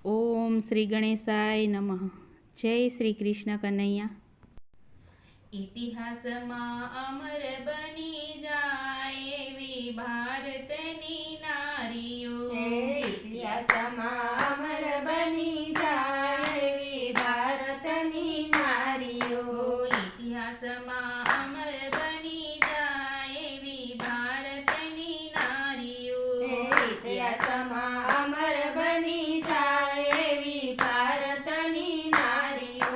ઓમ શ્રી ગણેશાય નમઃ. જય શ્રી કૃષ્ણ કનૈયા. ઇતિહાસમાં અમર બની જાય એવી ભારતની નારીઓ. ઇતિહાસમાં અમર બની જાય એવી ભારતની નારીઓ. ઇતિહાસમાં અમર બની જાય એવી ભારતની નારીઓ. ઇતિહાસમાં અમર બની જાય એવી ભારતની નારીઓ.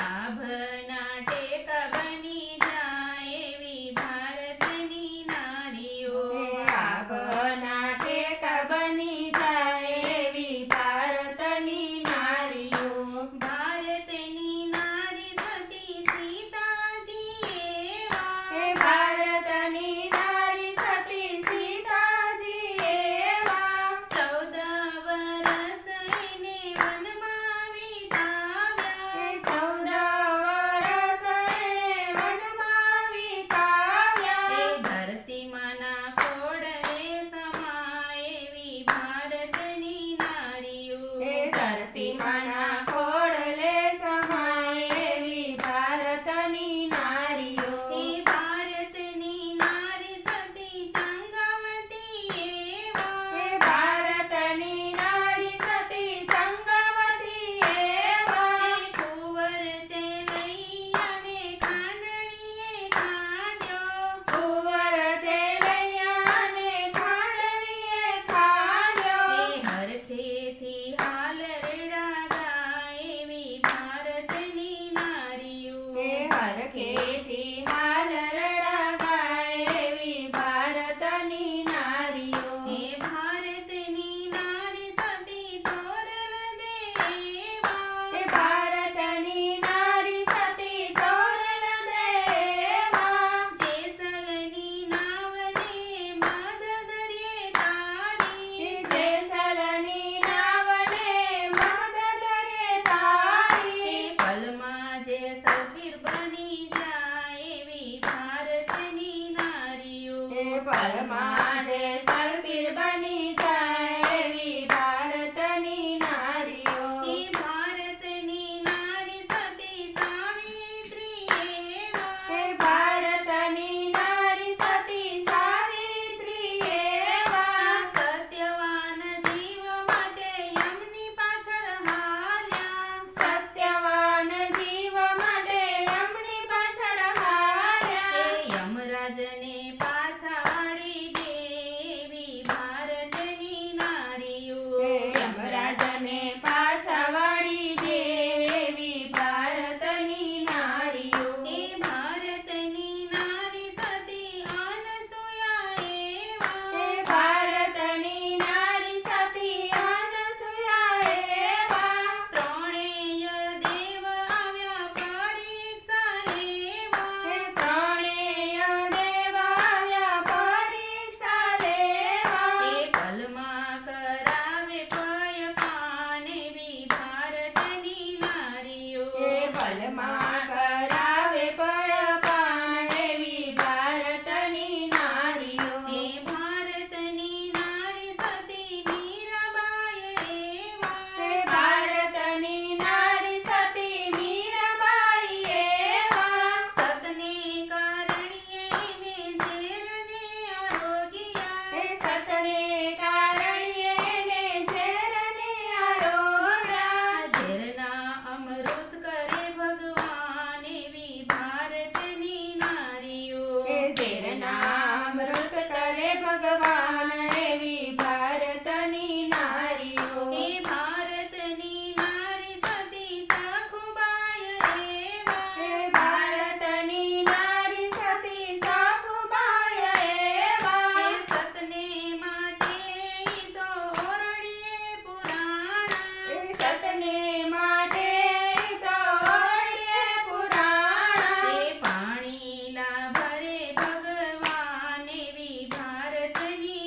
આભના ટેકા બની જાય એવી ભારતની નારીઓ. આભના ટેકા બની જાય એવી ભારતની નારીઓ. ભારતની નારી સતી સીતાજી એવા. ભારતની નારી સતી સીતાજી એવા. 14 વરસ એને વનમાં વિતાવ્યા. 14 વરસ એણે વનમાં વિતાવ્યા. ધરતી માના ખોડલે સમાય એવી ભારતની નારીઓ. ધરતી માના ખોડલે સમાય એવી ભારતની નારીઓ. ભારતની નારી સતી ચંગાવતી એવા. ભારતની નારી સતી ચંગાવતી એવા. કુંવર ચેલૈયાને ખાંડણીએ ખાંડ્યો. કુંવર ચેલૈયાને ખાંડણીએ ખાંડ્યો. હરખેથી હાલ રેડા ગાય એવી ભારતની નારીઓ. હરખેથી હાલ રડા ગાય એવી ભારતની નારીઓ. ભારતની નારી સતી તોરલ દેવા. ભારતની નારી સતી તોરલ દેવા. જેસલની નાવને મદ દરિયે તારી. જેસલની નાવને મદ દરિયે તારી. પલમાં જેસલ પીર બની જાય એવી ભારતની નારીઓ. પલમાં જેસલ પીર બની જાય એવી ભારતની નારીઓ. ભારતની નારી સતી સાવિત્રી એવા. ભારતની નારી સતી સાવિત્રી એવા. સત્યવાન જીવ માટે યમની પાછળ હાલ્યા. સત્યવાન જીવ માટે યમની પાછળ હાલ્યા. યમરાજને પાછા વાળી દેવી ભારતની નારીઓ. યમરાજને પાછા વાળી દેવી ભારતની નારીઓ. ભારતની નારી સતી અનસૂયા એવા. ભારતની નારી સતી અનસૂયા એવા. ત્રણેય દેવ આવ્યા પરીક્ષા લેવા. ત્રણેય દેવ આવ્યા પરીક્ષા લેવા. પલમાં કરાવે પયપાન એવી ભારતની નારીઓ. પલમાં કરાવે પયપાન એવી ભારતની નારીઓ. ભારતની નારી સતી મીરાબાઈ એવા. ભારતની નારી સતી મીરાબાઈ એવા. સતને કારણીએ એને ઝેરને આરોગ્યા. સતને કારણીએ એને ઝેરને આરોગ્યા. ઝેરના અમૃત કરે ભગવાન એવી ભારતની નારીઓ. ઝેરના અમૃત કરે ભગવાન એવી ભારતની નારીઓ. ભારતની નારી સતી સખુબાઈ એવા. ભારતની નારી સતી સખુબાઈ એવા. સતને માટે ઈ તો ઓરડીએ પુરાણા. સતને માટે તો ઓરડીએ પુરાણા. પાણીલા ભરે ભગવાન એવી ભારતની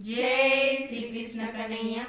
જય શ્રી કૃષ્ણ કનૈયા